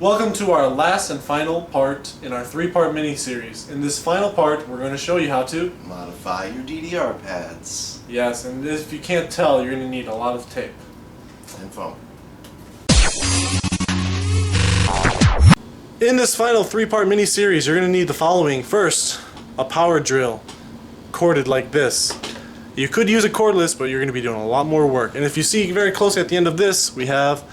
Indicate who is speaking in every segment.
Speaker 1: Welcome to our last and final part in our 3-part mini-series. In this final part, we're going to show you how to
Speaker 2: modify your DDR pads.
Speaker 1: Yes, and if you can't tell, you're going to need a lot of tape.
Speaker 2: And foam.
Speaker 1: In this final 3-part mini-series, you're going to need the following. First, a power drill, corded like this. You could use a cordless, but you're going to be doing a lot more work. And if you see very closely at the end of this, we have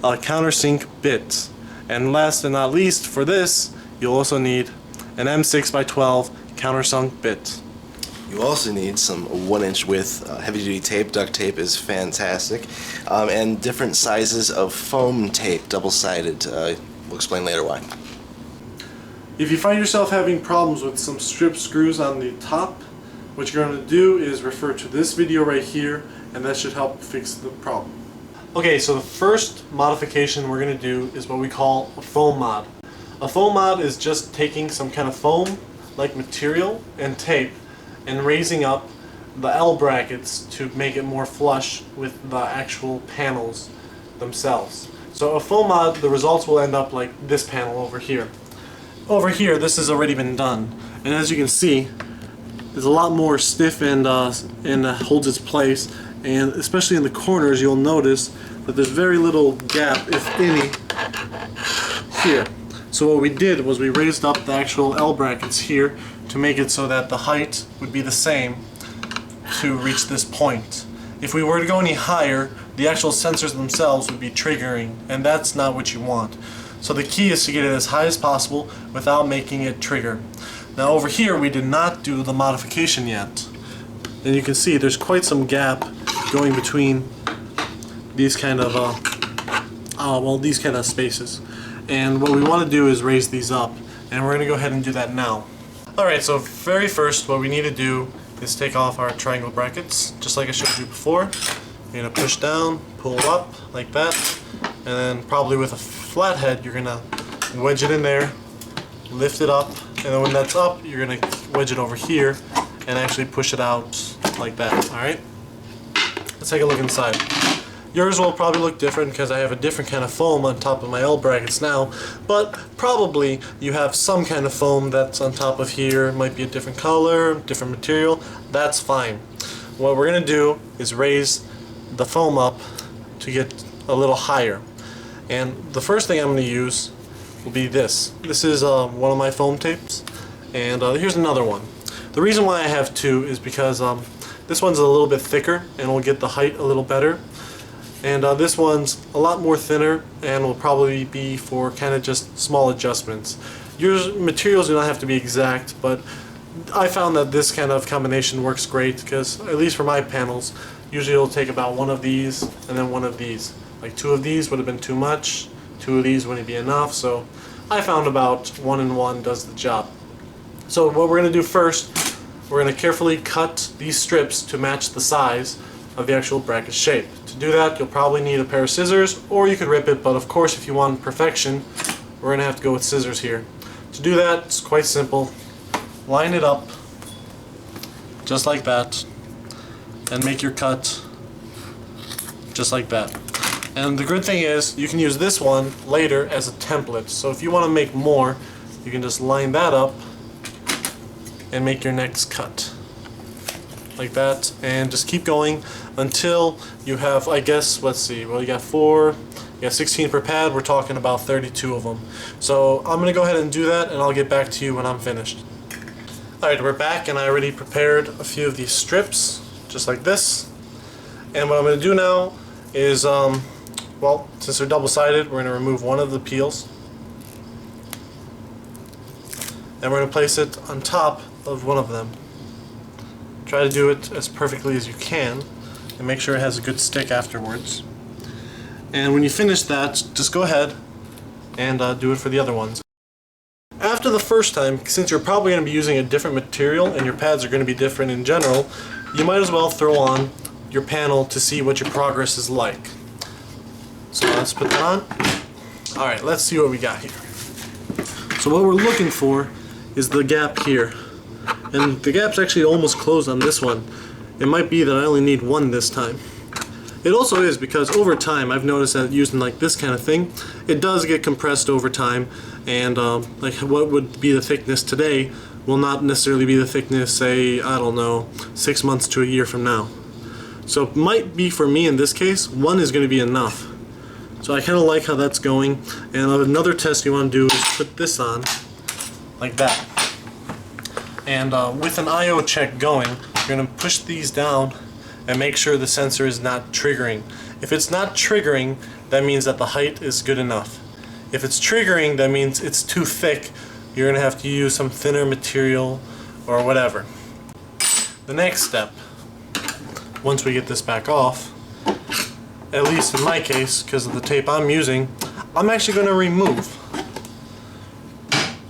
Speaker 1: a countersink bit. And last and not least, for this, you'll also need an M6x12 countersunk bit.
Speaker 2: You also need some 1-inch width heavy-duty tape. Duct tape is fantastic. And different sizes of foam tape, double-sided. We'll explain later why.
Speaker 1: If you find yourself having problems with some strip screws on the top, what you're going to do is refer to this video right here, and that should help fix the problem. Okay, so the first modification we're going to do is what we call a foam mod. A foam mod is just taking some kind of foam-like material and tape and raising up the L brackets to make it more flush with the actual panels themselves. So a foam mod, the results will end up like this panel over here. Over here, this has already been done, and as you can see, it's a lot more stiff and holds its place. And especially in the corners, you'll notice that there's very little gap, if any, here. So what we did was we raised up the actual L brackets here to make it so that the height would be the same to reach this point. If we were to go any higher, the actual sensors themselves would be triggering, and that's not what you want. So the key is to get it as high as possible without making it trigger. Now over here, we did not do the modification yet. And you can see there's quite some gap going between these kind of these kind of spaces. And what we want to do is raise these up, and we're going to go ahead and do that now. Alright, so very first what we need to do is take off our triangle brackets, just like I showed you before. You're going to push down, pull up like that, and then probably with a flathead you're going to wedge it in there, lift it up, and then when that's up you're going to wedge it over here and actually push it out like that. Alright? Let's take a look inside. Yours will probably look different because I have a different kind of foam on top of my L brackets now, but probably you have some kind of foam that's on top of here. It might be a different color, different material. That's fine. What we're going to do is raise the foam up to get a little higher. And the first thing I'm going to use will be this. This is one of my foam tapes, and here's another one. The reason why I have two is because this one's a little bit thicker and will get the height a little better, and this one's a lot more thinner and will probably be for kind of just small adjustments. Your materials do not have to be exact, but I found that this kind of combination works great because, at least for my panels, usually it'll take about one of these and then one of these. Like 2 of these would have been too much, 2 of these wouldn't be enough, so I found about 1 and 1 does the job. So what we're going to do first, we're going to carefully cut these strips to match the size of the actual bracket shape. To do that, you'll probably need a pair of scissors, or you could rip it, but of course if you want perfection, we're going to have to go with scissors here. To do that, it's quite simple. Line it up, just like that, and make your cut just like that. And the good thing is, you can use this one later as a template. So if you want to make more, you can just line that up and make your next cut like that, and just keep going until you have, I guess, let's see, well, you got 4, you got 16 per pad, we're talking about 32 of them. So I'm going to go ahead and do that, and I'll get back to you when I'm finished. Alright, we're back, and I already prepared a few of these strips, just like this. And what I'm going to do now is, well, since they're double-sided, we're going to remove one of the peels, and we're going to place it on top of one of them. Try to do it as perfectly as you can and make sure it has a good stick afterwards. And when you finish that, just go ahead and do it for the other ones. After the first time, since you're probably going to be using a different material and your pads are going to be different in general, you might as well throw on your panel to see what your progress is like. So let's put that on. Alright, let's see what we got here. So what we're looking for is the gap here. And the gap's actually almost closed on this one. It might be that I only need one this time. It also is because over time I've noticed that using like this kind of thing, it does get compressed over time, and like what would be the thickness today will not necessarily be the thickness, say, I don't know, 6 months to a year from now. So it might be, for me in this case, 1 is going to be enough. So I kind of like how that's going. And another test you want to do is put this on like that. And with an I/O check going, you're going to push these down and make sure the sensor is not triggering. If it's not triggering, that means that the height is good enough. If it's triggering, that means it's too thick. You're going to have to use some thinner material or whatever. The next step, once we get this back off, at least in my case, because of the tape I'm using, I'm actually going to remove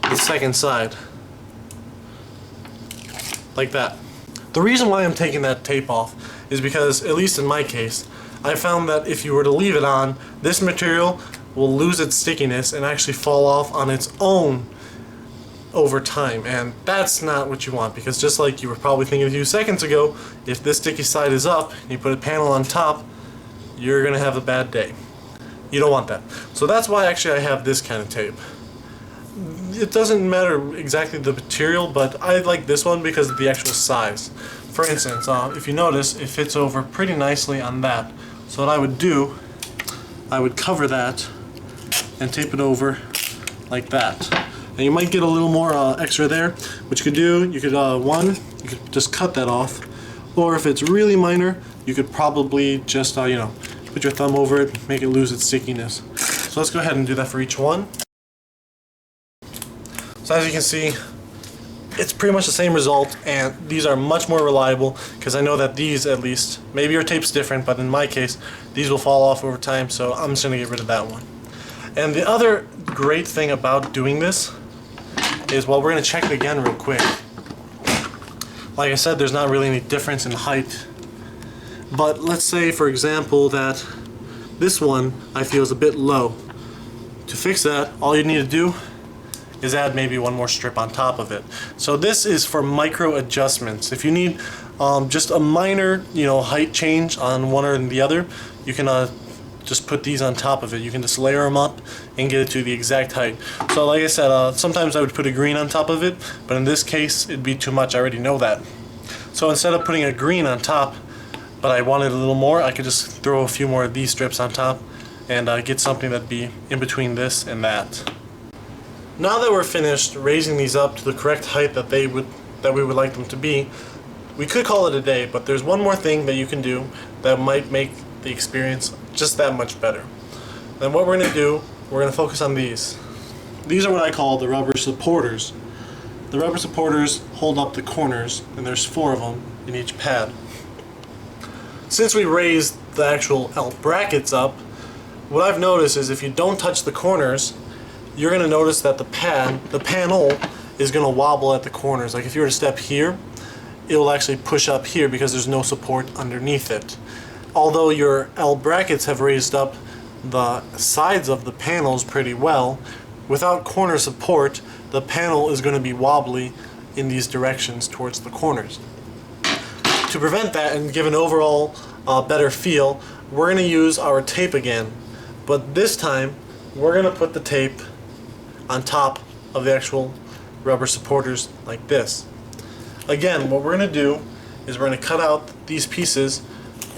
Speaker 1: the second side. Like that. The reason why I'm taking that tape off is because, at least in my case, I found that if you were to leave it on, this material will lose its stickiness and actually fall off on its own over time, and that's not what you want, because just like you were probably thinking a few seconds ago, if this sticky side is up and you put a panel on top, you're gonna have a bad day. You don't want that. So that's why actually I have this kind of tape. It doesn't matter exactly the material, but I like this one because of the actual size. For instance, if you notice, it fits over pretty nicely on that. So what I would do, I would cover that and tape it over like that. And you might get a little more extra there. What you could do, you could you could just cut that off, or if it's really minor, you could probably just you know, put your thumb over it, make it lose its stickiness. So let's go ahead and do that for each one. So as you can see, it's pretty much the same result, and these are much more reliable because I know that these, at least, maybe your tape's different, but in my case, these will fall off over time, so I'm just gonna get rid of that one. And the other great thing about doing this is, well, we're going to check it again real quick. Like I said, there's not really any difference in height. But let's say, for example, that this one I feel is a bit low. To fix that, all you need to do is add maybe one more strip on top of it. So this is for micro adjustments. If you need just a minor, you know, height change on one or the other, you can just put these on top of it. You can just layer them up and get it to the exact height. So like I said, sometimes I would put a green on top of it, but in this case it'd be too much. I already know that. So instead of putting a green on top, but I wanted a little more, I could just throw a few more of these strips on top and get something that'd be in between this and that. Now that we're finished raising these up to the correct height that we would like them to be, we could call it a day, but there's one more thing that you can do that might make the experience just that much better. Then what we're going to do, we're going to focus on these. These are what I call the rubber supporters. The rubber supporters hold up the corners, and there's 4 of them in each pad. Since we raised the actual L brackets up, what I've noticed is if you don't touch the corners, you're going to notice that the panel is going to wobble at the corners. Like if you were to step here, it will actually push up here because there's no support underneath it. Although your L brackets have raised up the sides of the panels pretty well, without corner support, the panel is going to be wobbly in these directions towards the corners. To prevent that and give an overall better feel, we're going to use our tape again. But this time, we're going to put the tape on top of the actual rubber supporters like this. Again, what we're going to do is we're going to cut out these pieces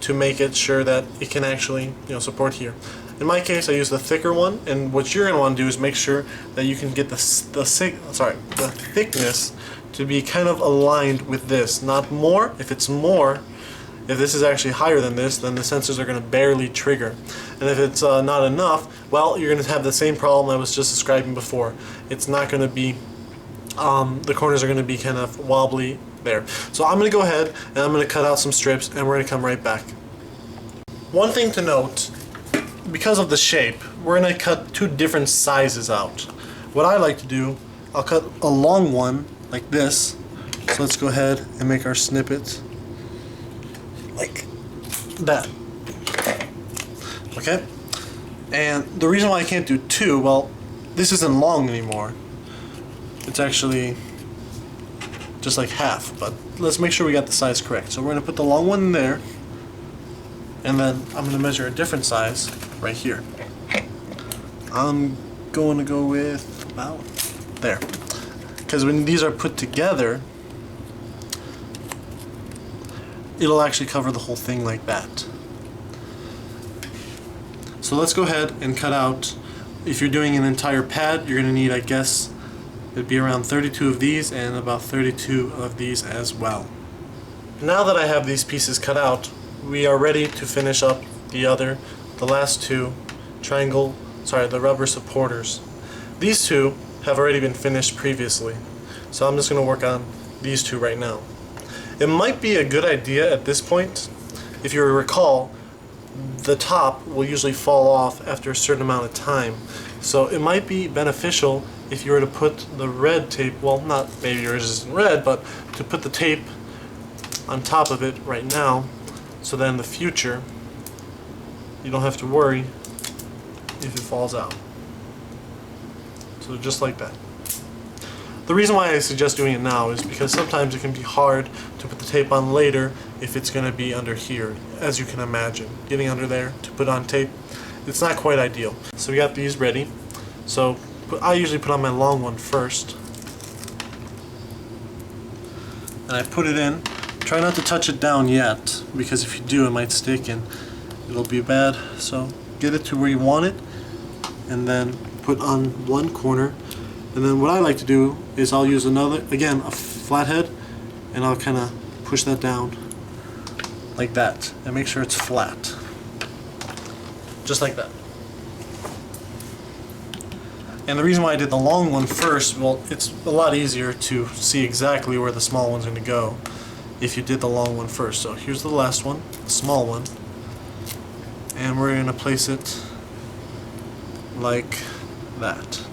Speaker 1: to make it sure that it can actually, you know, support here. In my case, I use the thicker one, and what you're going to want to do is make sure that you can get the thickness to be kind of aligned with this. Not more. If this is actually higher than this, then the sensors are going to barely trigger. And if it's not enough, well, you're going to have the same problem I was just describing before. It's not going to be, the corners are going to be kind of wobbly there. So I'm going to go ahead and I'm going to cut out some strips, and we're going to come right back. One thing to note, because of the shape, we're going to cut 2 different sizes out. What I like to do, I'll cut a long one like this. So let's go ahead and make our snippet like that. Okay? And the reason why I can't do 2, well, this isn't long anymore. It's actually just like half, but let's make sure we got the size correct. So we're going to put the long one in there, And then I'm going to measure a different size right here. I'm going to go with about there. Because when these are put together, it'll actually cover the whole thing like that. So let's go ahead and cut out, if you're doing an entire pad, you're going to need, I guess, it'd be around 32 of these and about 32 of these as well. Now that I have these pieces cut out, we are ready to finish up the last two the rubber supporters. These two have already been finished previously, so I'm just going to work on these two right now. It might be a good idea at this point, if you recall, the top will usually fall off after a certain amount of time, so it might be beneficial if you were to put the red tape, well, not maybe yours isn't red, but to put the tape on top of it right now, so that in the future you don't have to worry if it falls out. So just like that. The reason why I suggest doing it now is because sometimes it can be hard to put the tape on later if it's going to be under here, as you can imagine. Getting under there to put on tape, it's not quite ideal. So we got these ready. So I usually put on my long one first. And I put it in. Try not to touch it down yet, because if you do it might stick and it'll be bad. So get it to where you want it and then put on one corner. And then what I like to do is I'll use another, again, a flathead, and I'll kind of push that down like that and make sure it's flat. Just like that. And the reason why I did the long one first, well, it's a lot easier to see exactly where the small one's going to go if you did the long one first. So here's the last one, the small one, and we're going to place it like that.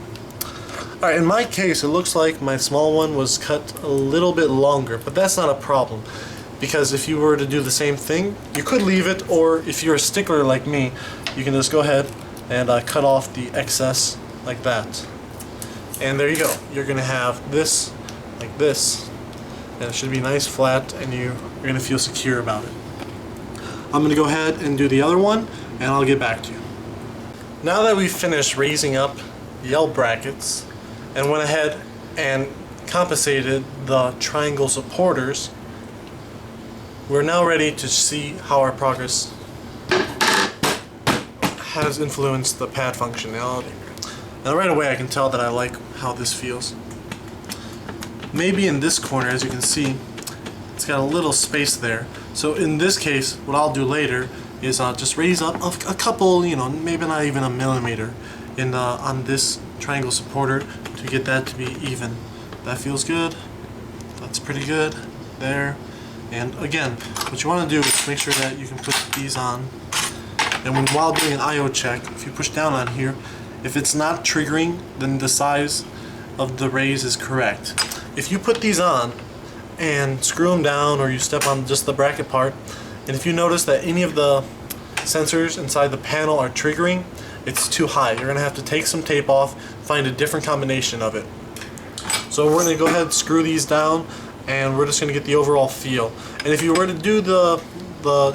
Speaker 1: Alright, in my case it looks like my small one was cut a little bit longer, but that's not a problem, because if you were to do the same thing, you could leave it, or if you're a stickler like me, you can just go ahead and cut off the excess like that. And there you go. You're going to have this like this, and it should be nice flat, and you're going to feel secure about it. I'm going to go ahead and do the other one, and I'll get back to you. Now that we've finished raising up the L brackets and went ahead and compensated the triangle supporters, we're now ready to see how our progress has influenced the pad functionality. Now right away I can tell that I like how this feels. Maybe in this corner, as you can see, it's got a little space there. So in this case, what I'll do later is just raise up a couple, maybe not even a millimeter on this triangle supporter to get that to be even. That feels good. That's pretty good. There. And again, what you want to do is make sure that you can put these on. And while doing an I/O check, if you push down on here, if it's not triggering, then the size of the raise is correct. If you put these on and screw them down, or you step on just the bracket part, and if you notice that any of the sensors inside the panel are triggering, it's too high. You're going to have to take some tape off, find a different combination of it. So we're going to go ahead and screw these down, and we're just going to get the overall feel. And if you were to do the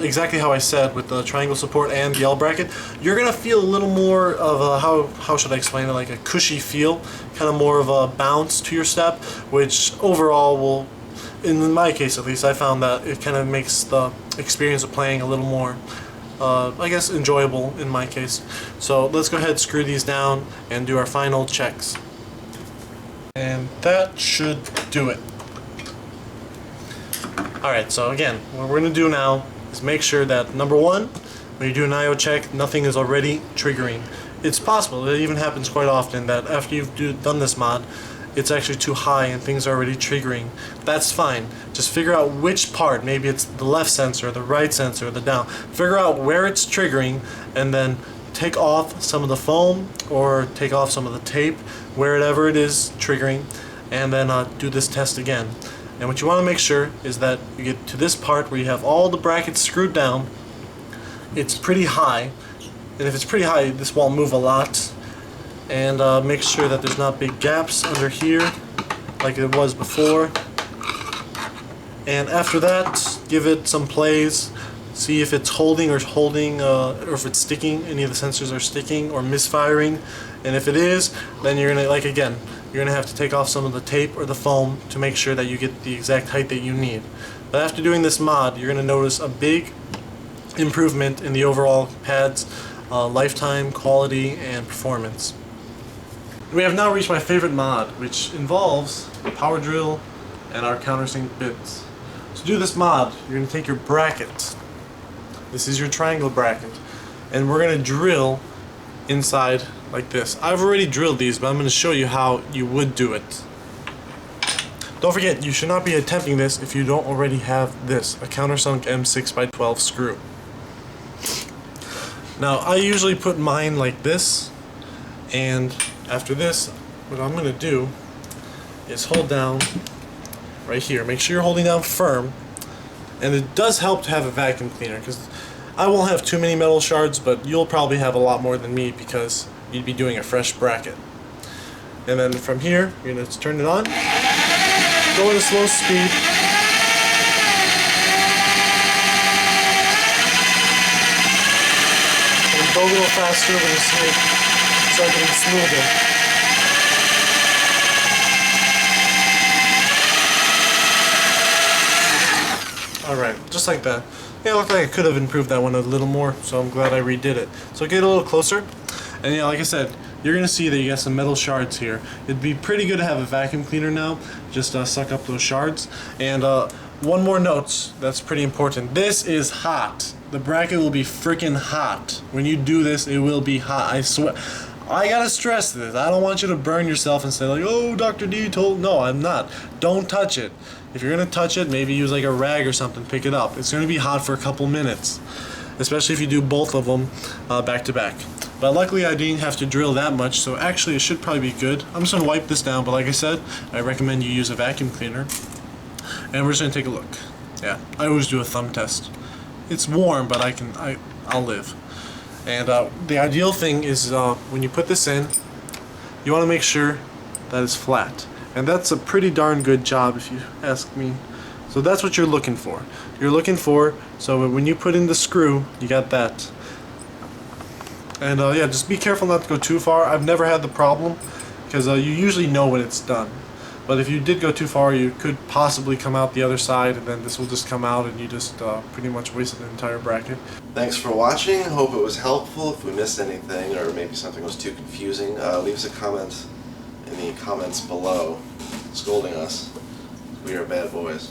Speaker 1: exactly how I said with the triangle support and the L bracket, you're going to feel a little more of a, how should I explain it, like a cushy feel, kind of more of a bounce to your step, which overall will, in my case at least, I found that it kind of makes the experience of playing a little more, I guess, enjoyable in my case. So let's go ahead and screw these down and do our final checks. And that should do it. Alright, so again, what we're going to do now is make sure that, number one, when you do an I/O check, nothing is already triggering. It's possible, it even happens quite often, that after you've done this mod, it's actually too high and things are already triggering. That's fine. Just figure out which part, maybe it's the left sensor, the right sensor, the down. Figure out where it's triggering, and then take off some of the foam or take off some of the tape, wherever it is triggering, and then do this test again. And what you want to make sure is that you get to this part where you have all the brackets screwed down. It's pretty high, and if it's pretty high, this won't move a lot. And make sure that there's not big gaps under here like it was before. And after that, give it some plays See if it's holding or if it's sticking, any of the sensors are sticking or misfiring. And if it is, then you're gonna, like again, you're gonna have to take off some of the tape or the foam to make sure that you get the exact height that you need. But after doing this mod, you're gonna notice a big improvement in the overall pad's lifetime, quality, and performance. We have now reached my favorite mod, which involves the power drill and our countersink bits. To do this mod, you're going to take your bracket. This is your triangle bracket, and we're going to drill inside like this. I've already drilled these, but I'm going to show you how you would do it. Don't forget, you should not be attempting this if you don't already have this, a countersunk M6x12 screw. Now, I usually put mine like this, and after this, what I'm going to do is hold down right here. Make sure you're holding down firm, and it does help to have a vacuum cleaner, because I won't have too many metal shards, but you'll probably have a lot more than me because you'd be doing a fresh bracket. And then from here, you're going to turn it on, go at a slow speed, and go a little faster when you see it start getting smoother. Alright, just like that. Yeah, it looked like I could have improved that one a little more, so I'm glad I redid it. So get a little closer, and yeah, like I said, you're going to see that you got some metal shards here. It'd be pretty good to have a vacuum cleaner now, just suck up those shards. And one more note that's pretty important. This is hot. The bracket will be freaking hot. When you do this, it will be hot. I swear. I gotta stress this. I don't want you to burn yourself and say like, oh, Dr. D told... No, I'm not. Don't touch it. If you're gonna touch it, maybe use like a rag or something, pick it up. It's gonna be hot for a couple minutes, especially if you do both of them back to back. But luckily I didn't have to drill that much, so actually it should probably be good. I'm just gonna wipe this down, but like I said, I recommend you use a vacuum cleaner. And we're just gonna take a look. Yeah, I always do a thumb test. It's warm, but I'll live. And the ideal thing is when you put this in, you want to make sure that it's flat. And that's a pretty darn good job if you ask me. So that's what you're looking for. You're looking for, so when you put in the screw, you got that. And yeah, just be careful not to go too far. I've never had the problem, because you usually know when it's done. But if you did go too far, you could possibly come out the other side, and then this will just come out and you just pretty much wasted the entire bracket.
Speaker 2: Thanks for watching. Hope it was helpful. If we missed anything or maybe something was too confusing, leave us a comment in the comments below scolding us. We are bad boys.